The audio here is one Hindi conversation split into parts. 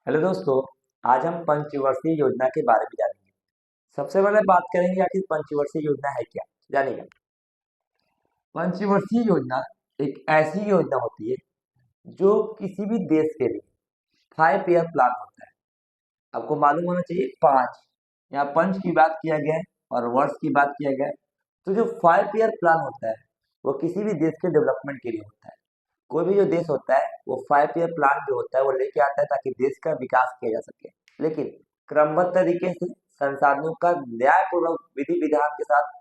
हेलो दोस्तों। आज हम पंचवर्षीय योजना के बारे में जानेंगे। सबसे पहले बात करेंगे आखिर पंचवर्षीय योजना है क्या। जानेगा। पंचवर्षीय योजना एक ऐसी योजना होती है जो किसी भी देश के लिए 5 ईयर प्लान होता है। आपको मालूम होना चाहिए, पांच। यहाँ पंच की बात किया गया है और वर्ष की बात किया गया है। तो जो 5 ईयर प्लान होता है वो किसी भी देश के डेवलपमेंट के लिए होता है। कोई भी जो देश होता है वो 5 ईयर प्लान जो होता है वो लेके आता है ताकि देश का विकास किया जा सके, लेकिन क्रमबद्ध तरीके से संसाधनों का न्यायपूर्वक विधि विधान के साथ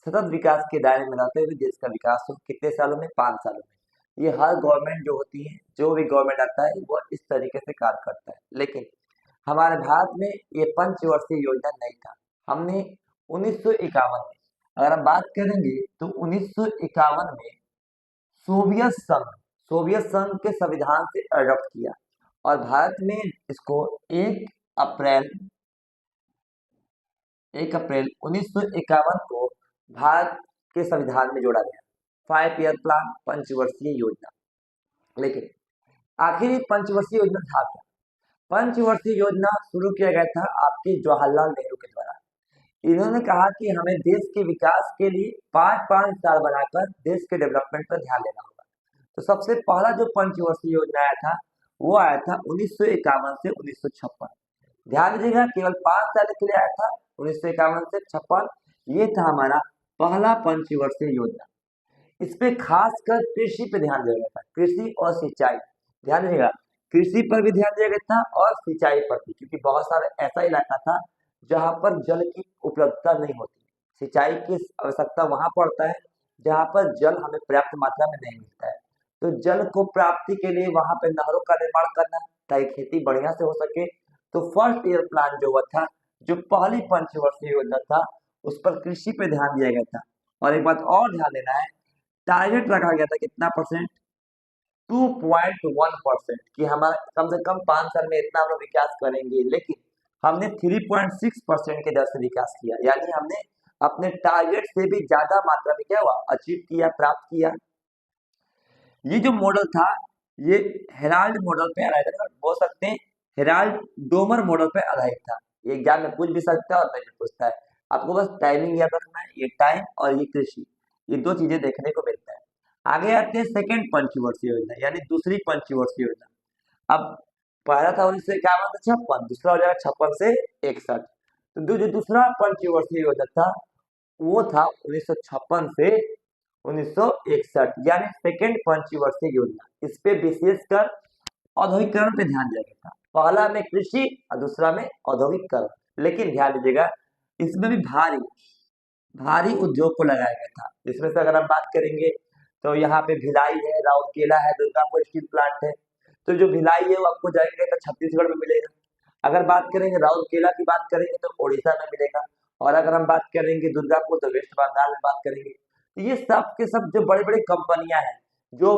सतत विकास के दायरे में रहते हुए देश का विकास हो कितने सालों में, 5 सालों में। ये हर गवर्नमेंट जो होती है, जो भी गवर्नमेंट आता है वो इस तरीके से कार्य करता है। लेकिन हमारे भारत में ये पंचवर्षीय योजना नहीं था। हमने 1951 में, अगर हम बात करेंगे तो 1951 में सोवियत संघ सोवियत संघ के संविधान से अडॉप्ट किया और भारत में इसको 1 अप्रैल 1 अप्रैल 1951 को भारत के संविधान में जोड़ा गया। 5 ईयर प्लान, पंचवर्षीय योजना। लेकिन आखिर ये पंचवर्षीय योजना था क्या? पंचवर्षीय योजना शुरू किया गया था आपके जवाहरलाल नेहरू के द्वारा। इन्होंने कहा कि हमें देश के विकास के लिए 5-5 साल बनाकर देश के डेवलपमेंट पर ध्यान देना होगा। तो सबसे पहला जो पंचवर्षीय योजना आया था वो आया था 1951 से 1956। ध्यान दीजिएगा, केवल 5 साल के लिए आया था, 1951 से 56। ये था हमारा पहला पंचवर्षीय योजना। इस पे खासकर कृषि पे ध्यान दिया गया था, कृषि और सिंचाई। ध्यान दीजिएगा, कृषि पर भी ध्यान दिया गया था और सिंचाई पर भी, क्योंकि बहुत सारा ऐसा इलाका था जहाँ पर जल की उपलब्धता नहीं होती। सिंचाई की आवश्यकता वहां पड़ता है जहाँ पर जल हमें पर्याप्त मात्रा में नहीं मिलता है। तो जल को प्राप्ति के लिए वहां पर नहरों का निर्माण करना ताकि खेती बढ़िया से हो सके। तो फर्स्ट ईयर प्लान जो हुआ था, जो पहली पंचवर्षीय योजना था, उस पर कृषि पे ध्यान दिया गया था। और एक बात और ध्यान देना है, टारगेट रखा गया था कितना परसेंट? 2.1%, कि हमारा कम से कम 5 साल में इतना हम लोग विकास करेंगे। लेकिन हमने 3.6% के दर से विकास किया, यानी हमने अपने टारगेट से भी ज्यादा मात्रा में क्या हुआ, अचीव किया, प्राप्त किया। ये जो मॉडल था ये हेराल्ड मॉडल पे आधारित था, बोल सकते हैं हेराल्ड डोमर मॉडल पे आधारित था। ये एग्जाम में पूछ भी सकता है और नहीं भी पूछता है। आपको बस टाइमिंग याद रखना है, ये टाइम और ये कृषि, ये दो चीजें देखने को मिलता है। आगे आते हैं सेकेंड पंचवर्षीय योजना, यानी दूसरी पंचवर्षीय योजना। अब पहला था 1951 से 56, दूसरा हो जाएगा 56 से 61। तो जो दूसरा पंचवर्षीय योजना था वो था 1956 से 1961, यानी सेकेंड पंचवर्षीय योजना। इस पे विशेषकर औद्योगिकरण पे ध्यान दिया गया था। पहला में कृषि और दूसरा में औद्योगिकरण। लेकिन ध्यान दीजिएगा, इसमें भी भारी भारी उद्योग को लगाया गया था। इसमें से अगर हम बात करेंगे तो यहाँ पे भिलाई है, राउरकेला है, दुर्गापुर स्टील प्लांट है। तो जो भिलाई है वो आपको जाएंगे तो छत्तीसगढ़ में मिलेगा। अगर बात करेंगे राउरकेला की बात करेंगे तो उड़ीसा में मिलेगा। और अगर हम बात करेंगे दुर्गापुर तो वेस्ट बंगाल में बात करेंगे। तो ये सब के सब जो बड़ी बड़ी कंपनियां हैं, जो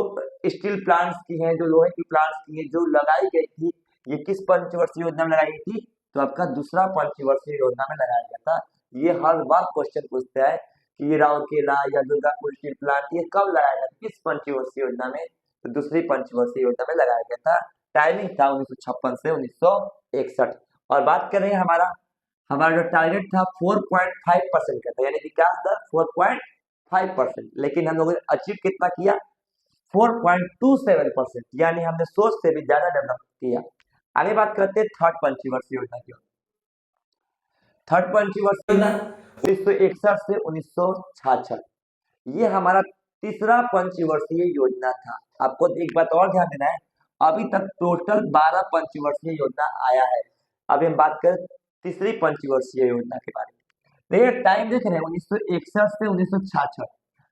स्टील प्लांट्स की हैं, जो लोहे की प्लांट्स की हैं, जो लगाई गई थी, ये किस पंचवर्षीय योजना में लगाई गई थी? तो आपका दूसरा पंचवर्षीय योजना में लगाया गया था। ये हर बार क्वेश्चन पूछता है कि ये राउरकेला या दुर्गापुर स्टील प्लांट ये कब लगाया गया, किस पंचवर्षीय योजना में? तो दूसरी पंचवर्षीय योजना में लगाया गया था। टाइमिंग था 1956 से 1961। और बात करें हमारा हमारा जो टारगेट था 4.5% का था, यानी विकास दर 4.5%। लेकिन हम लोगों ने अचीव कितना किया? 4.27%, यानी हमने सोच से भी ज्यादा डेवलप किया। आगे बात करते हैं थर्ड पंचवर्षीय योजना की। थर्ड पंचवर्षीय योजना 1961 से 1966, ये हमारा तीसरा पंचवर्षीय योजना था। आपको एक बात और ध्यान देना है, अभी तक टोटल 12 पंचवर्षीय योजना आया है। अभी हम बात करें तीसरी पंचवर्षीय योजना के बारे में। देखिए टाइम देख रहे हैं, 1961 से 1966।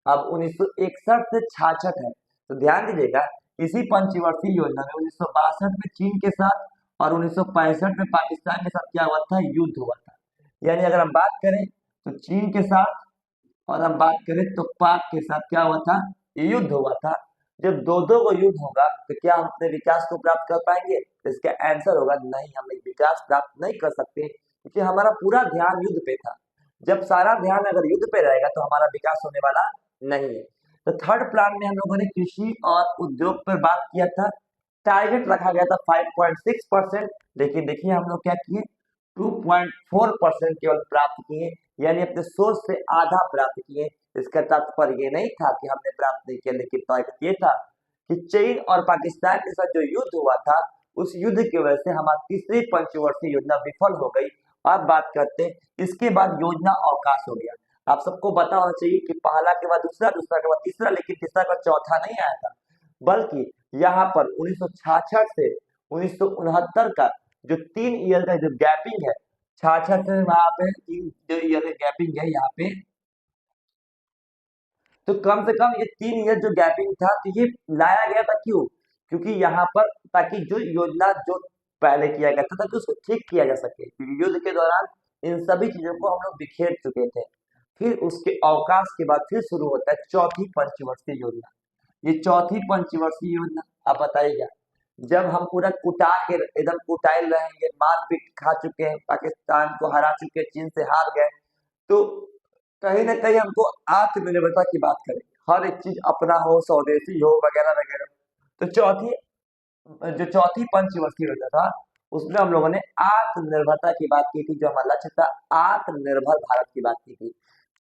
अब 1961 से 66 है, तो ध्यान दीजिएगा इसी पंचवर्षीय योजना में 1962 में चीन के साथ और 1965 में पाकिस्तान के साथ क्या हुआ था, युद्ध हुआ था। यानी अगर हम बात करें तो चीन के साथ और हम बात करें तो पाक के साथ क्या हुआ था, युद्ध हुआ था। जब दो दो को युद्ध होगा तो क्या हम अपने विकास को प्राप्त कर पाएंगे? तो इसका आंसर होगा नहीं, हम विकास प्राप्त नहीं कर सकते, क्योंकि हमारा पूरा ध्यान युद्ध पे था। जब सारा ध्यान अगर युद्ध पे रहेगा तो हमारा विकास होने वाला नहीं है। तो थर्ड प्लान में हम लोगों ने कृषि और उद्योग पर बात किया था। टारगेट रखा गया था 5.6%, लेकिन देखिए हम लोग क्या किए, 2.4% केवल प्राप्त किए, यानी अपने सोच से आधा प्राप्त किए। इसका तात्पर्य ये नहीं था कि हमने प्राप्त नहीं किया, लेकिन टारगेट ये था कि चीन और पाकिस्तान के साथ जो युद्ध हुआ था, उस युद्ध की वजह से हमारी तीसरी पंचवर्षीय योजना विफल हो गई। अब बात करते हैं इसके बाद योजना अवकाश हो गया। आप सबको पता होना चाहिए कि पहला के बाद दूसरा, दूसरा के बाद तीसरा, लेकिन तीसरा का चौथा नहीं आया था, बल्कि यहाँ पर 1966 से 1969 का जो 3 ईयर का जो गैपिंग है, 66 से वहां पे 3 ईयर का गैपिंग है यहाँ पे, तो कम से कम ये 3 ईयर जो गैपिंग था, तो ये लाया गया था क्यों? क्योंकि यहाँ पर ताकि जो योजना जो पहले किया गया था ताकि उसको ठीक किया जा सके, क्योंकि युद्ध के दौरान इन सभी चीजों को हम लोग बिखेर चुके थे। फिर उसके अवकाश के बाद फिर शुरू होता है चौथी पंचवर्षीय योजना। ये चौथी पंचवर्षीय योजना, आप बताइएगा, जब हम पूरा कुटा के एकदम कुटाइल रहेंगे, मारपीट खा चुके हैं, पाकिस्तान को हरा चुके, चीन से हार गए, तो कहीं ना कहीं हमको आत्मनिर्भरता की बात करें, हर एक चीज अपना हो, स्वदेशी हो, वगैरह वगैरह। तो जो चौथी पंचवर्षीय योजना था, उसमें हम लोगों ने आत्मनिर्भरता की बात की थी, जो हमारा लक्ष्य था आत्मनिर्भर भारत की बात की थी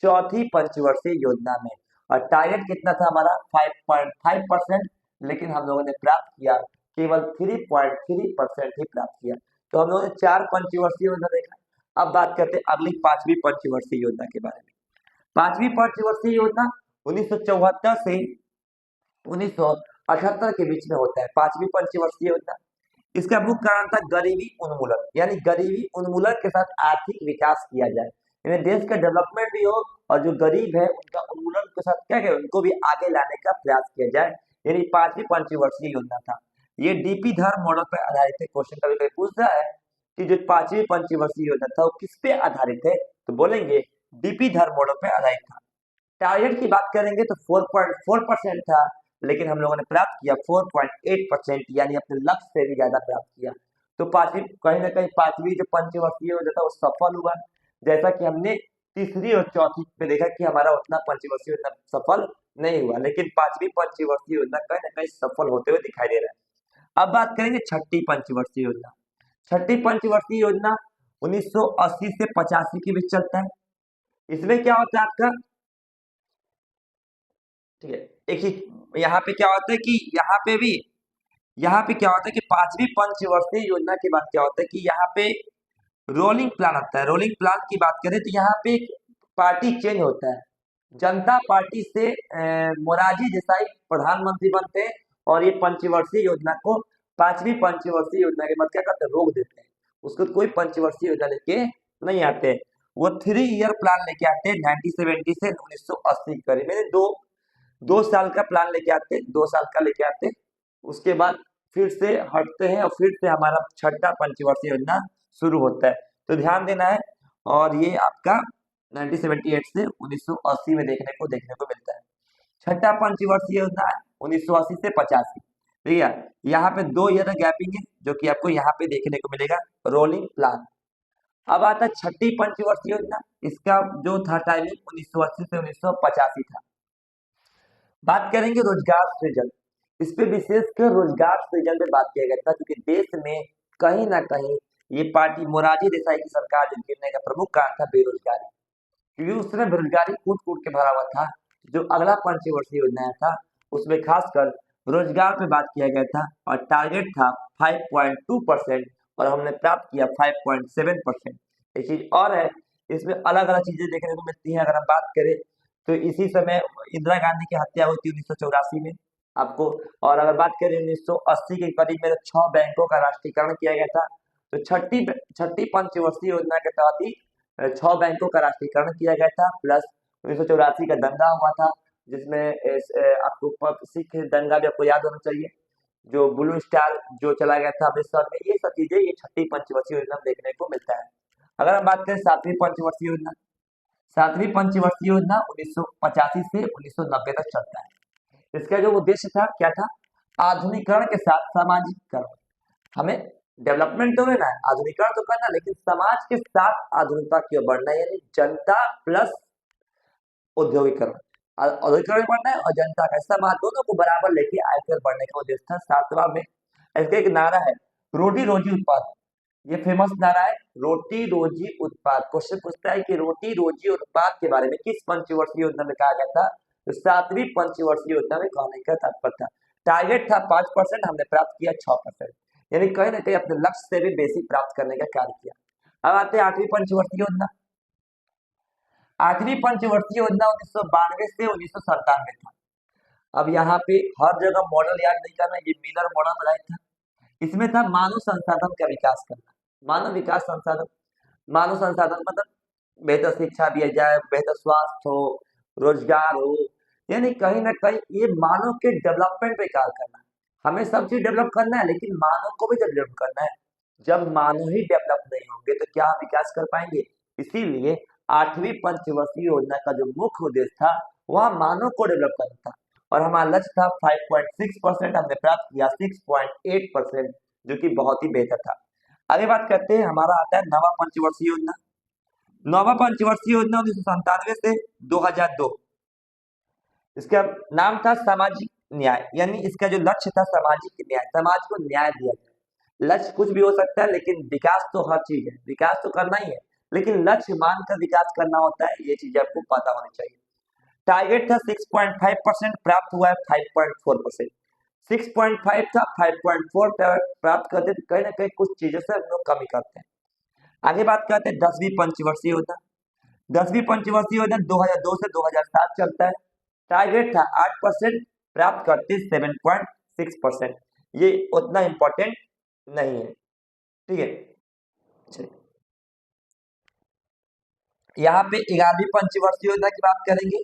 चौथी पंचवर्षीय योजना में। और टारगेट कितना था हमारा 5.5%, लेकिन हम लोगों ने प्राप्त किया केवल 3.3% ही प्राप्त किया। तो हम लोगों ने 4 पंचवर्षीय योजना देखा। अब बात करते हैं अगली 5वीं पंचवर्षीय योजना के बारे में। 5वीं पंचवर्षीय योजना 1974 से 1978 के बीच में होता है 5वीं पंचवर्षीय योजना। इसका मुख्य कारण था गरीबी उन्मूलन, यानी गरीबी उन्मूलन के साथ आर्थिक विकास किया जाए, यानी देश का डेवलपमेंट भी हो और जो गरीब है उनका उन्मूलन के साथ क्या करें, उनको भी आगे लाने का प्रयास किया जाए, यानी 5वीं पंचवर्षीय योजना था। ये डीपी धर मॉडल पर आधारित है। क्वेश्चन कभी कभी पूछ रहा है कि जो 5वीं पंचवर्षीय योजना था वो किस पे आधारित है, तो बोलेंगे डीपी धर मॉडल पर आधारित था। टारगेट की बात करेंगे तो 4.4% था, लेकिन हम लोगों ने प्राप्त किया 4.8%, यानी अपने लक्ष्य से भी ज्यादा प्राप्त किया। तो पांचवी कहीं ना कहीं 5वीं जो पंचवर्षीय योजना था वो सफल हुआ, जैसा कि हमने तीसरी और चौथी में देखा कि हमारा उतना पंचवर्षीय योजना सफल नहीं हुआ, लेकिन 5वीं पंचवर्षीय योजना कहीं ना कहीं सफल होते हुए दिखाई दे रहा है। अब बात करेंगे छठी पंचवर्षीय योजना। छठी पंचवर्षीय योजना 1980 से 85 के बीच चलता है। इसमें क्या होता है आपका, ठीक है, एक ही यहाँ पे क्या होता है कि यहाँ पे क्या होता है कि 5वीं पंचवर्षीय योजना के बाद क्या होता है कि यहाँ पे रोलिंग प्लान आता है। रोलिंग प्लान की बात करें तो यहाँ पे पार्टी चेंज होता है। जनता पार्टी से मोरारजी देसाई प्रधानमंत्री बनते हैं, और ये पंचवर्षीय योजना को 5वीं पंचवर्षीय योजना के बाद क्या करते हैं, रोक देते हैं। उसको कोई पंचवर्षीय योजना लेके नहीं आते, वो 3 ईयर प्लान लेके आते हैं 1970 से 1980 के करीब में। 2 साल का प्लान लेके आते, 2 साल का लेके आते, उसके बाद फिर से हटते हैं और फिर से हमारा छठा पंचवर्षीय योजना शुरू होता है। तो ध्यान देना है, और ये आपका 1978 से 1980 में देखने को मिलता है। छठा पंचवर्षीय योजना 1980 से 85, ठीक है। यहाँ पे 2 ईयर गैपिंग है, जो कि आपको यहाँ पे देखने को मिलेगा रोलिंग प्लान। अब आता है छठी पंचवर्षीय योजना। इसका जो था टाइमिंग 1980 से 1985 था। बात करेंगे रोजगार सृजन। इस पे विशेषकर रोजगार सृजन पे बात किया गया था, क्योंकि देश में कहीं ना कहीं ये पार्टी मोरारजी देसाई की सरकार जो गिरने का प्रमुख कारण था बेरोजगारी, क्योंकि उस समय बेरोजगारी कूट कूट के भरा हुआ था। जो अगला पंचवर्षीय योजना था उसमें खासकर रोजगार पे बात किया गया था, और टारगेट था 5.2%, और हमने प्राप्त किया 5.7%। एक चीज और है, इसमें अलग अलग चीजें देखने को मिलती हैं। अगर हम बात करें तो इसी समय इंदिरा गांधी की हत्या हुई थी 1984 में आपको, और अगर बात करें 1980 के करीब में 6 बैंकों का राष्ट्रीयकरण किया गया था। तो छठी पंचवर्षीय योजना के तहत ही 6 बैंकों का राष्ट्रीयकरण किया गया था, प्लस 1984 का दंगा हुआ था, जिसमें आपको सिख दंगा भी आपको याद होना चाहिए, जो ब्लू स्टार जो चला गया था अमृतसर में। ये सब चीजें ये छठी पंचवर्षीय योजना में देखने को मिलता है। अगर हम बात करें 7वीं पंचवर्षीय योजना, 7वीं पंचवर्षीय योजना 1985 से 1990 तक चलता है। इसका जो उद्देश्य था क्या था, आधुनिकरण के साथ सामाजिकरण। हमें डेवलपमेंट तो लेना है, आधुनिकरण तो करना, लेकिन समाज के साथ आधुनिकता की ओर बढ़ना, यानी जनता प्लस औद्योगिकरण। औद्योगिकरण बढ़ना है और जनता का समाज दोनों को बराबर लेके आगे बढ़ने का उद्देश्य था 7वां में। इसका एक नारा है, रोटी रोजी उत्पाद। ये फेमस नारा है, रोटी रोजी उत्पाद। क्वेश्चन पूछता है कि रोटी रोजी उत्पाद के बारे में किस पंचवर्षीय योजना में कहा गया था? तो 7वीं पंचवर्षीय योजना में कहने का तात्पर्य था। टारगेट था 5%, हमने प्राप्त किया 6%, यानी कहीं ना कहीं अपने लक्ष्य से भी बेसिक प्राप्त करने का कार्य किया। अब आते हैं 8वीं पंचवर्षीय योजना। 8वीं पंचवर्षीय योजना 1992 से 1997 था। अब यहाँ पे हर जगह मॉडल याद नहीं करना, ये मिलर मॉडल बनाया था। इसमें था मानव संसाधन का विकास करना, मानव विकास संसाधन, मानव संसाधन मतलब बेहतर शिक्षा दिया जाए, बेहतर स्वास्थ्य हो, रोजगार हो, यानी कहीं ना कहीं ये मानव के डेवलपमेंट पे कार्य करना है। हमें सब चीज डेवलप करना है, लेकिन मानव को भी डेवलप करना है। जब मानव ही डेवलप नहीं होंगे तो क्या हम विकास कर पाएंगे? इसीलिए 8वीं पंचवर्षीय योजना का जो मुख्य उद्देश्य था वह मानव को डेवलप करना था, और हमारा लक्ष्य था 5.6%, हमने प्राप्त किया 6.8%, जो कि बहुत ही बेहतर था। आगे बात करते हैं, हमारा आता है नवा पंचवर्षीय योजना। नवा पंचवर्षीय योजना 1997 से 2002। इसका नाम था सामाजिक न्याय, यानी इसका जो लक्ष्य था सामाजिक न्याय, समाज को न्याय दिया जाए। लक्ष्य कुछ भी हो सकता है, लेकिन विकास तो हर चीज है, विकास तो करना ही है, लेकिन लक्ष्य मानकर विकास करना होता है, ये चीज आपको पता होनी चाहिए। टारगेट था 6.5%, प्राप्त हुआ है 5.4%। 6.5 था, 5.4 प्राप्त करते, तो कहीं ना कहीं कुछ चीजों से हम लोग कमी करते हैं। आगे बात करते हैं 10वीं पंचवर्षीय योजना। 10वीं पंचवर्षीय योजना 2002 से 2007 चलता है। टारगेट था 8%, प्राप्त करते 7.6%। ये उतना इंपॉर्टेंट नहीं है, ठीक है। चलिए, यहाँ पे 11वीं पंचवर्षीय योजना की बात करेंगे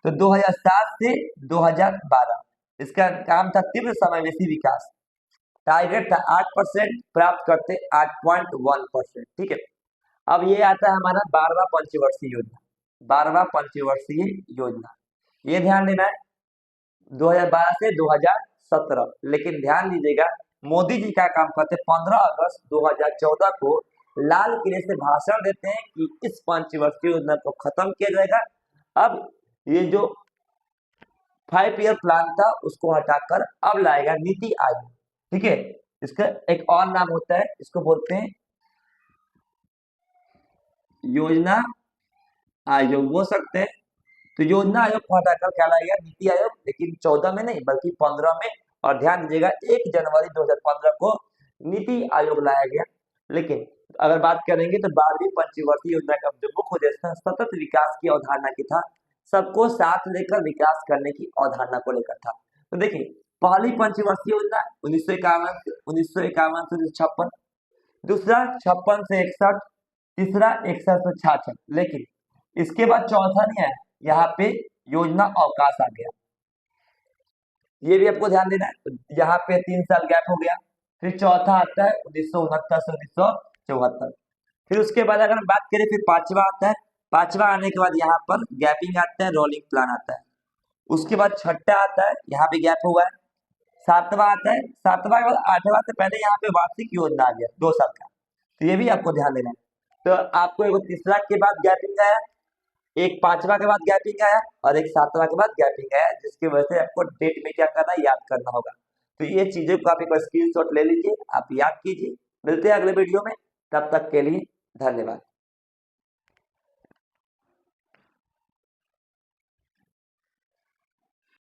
तो 2007 से 2012। इसका काम था तीव्र समावेशी विकास। टारगेट था 8%, प्राप्त करते 8.1%, ठीक है। अब ये आता है हमारा 12वां पंचवर्षीय योजना। 12वां पंचवर्षीय योजना, ये ध्यान देना है 2012 से 2017। लेकिन ध्यान दीजिएगा, मोदी जी क्या काम करते, 15 अगस्त 2014 को लाल किले से भाषण देते हैं कि इस पंचवर्षीय योजना को खत्म किया जाएगा। अब ये जो 5 ईयर प्लान था उसको हटाकर अब लाएगा नीति आयोग, ठीक है। इसका एक और नाम होता है, इसको बोलते हैं योजना आयोग, बोल सकते हैं। तो योजना आयोग को हटाकर क्या लाएगा, नीति आयोग, लेकिन 14 में नहीं बल्कि 15 में। और ध्यान दीजिएगा 1 जनवरी 2015 को नीति आयोग लाया गया। लेकिन अगर बात करेंगे तो 12वीं पंचवर्षीय योजना का जो मुख्य उद्देश्य था सतत विकास की अवधारणा की था, सबको साथ लेकर विकास करने की अवधारणा को लेकर था। तो देखिए, पहली पंचवर्षीय योजना 1951 से 1956, दूसरा 56 से 61, तीसरा 61 से 66। लेकिन इसके बाद चौथा नहीं आया, यहाँ पे योजना अवकाश आ गया, ये भी आपको ध्यान देना है। यहाँ पे 3 साल गैप हो गया। फिर चौथा आता है 1969 से 1974। फिर उसके बाद अगर हम बात करें, फिर पांचवा आता है। पांचवा आने के बाद यहाँ पर गैपिंग आता है, रोलिंग प्लान आता है। उसके बाद छठा आता है, यहाँ पे गैप हुआ है। सातवां आता है, सातवां के बाद आठवां से पहले यहाँ पे वार्षिक योजना आ गया 2 साल का, तो ये भी आपको ध्यान देना है। तो आपको एक तीसरा के बाद गैपिंग आया, एक पांचवा के बाद गैपिंग आया, और एक सातवां के बाद गैपिंग आया, जिसकी वजह से आपको डेट में क्या करना है, याद करना होगा। तो ये चीजें को आप एक बार स्क्रीनशॉट ले लीजिए, आप याद कीजिए। मिलते हैं अगले वीडियो में, तब तक के लिए धन्यवाद।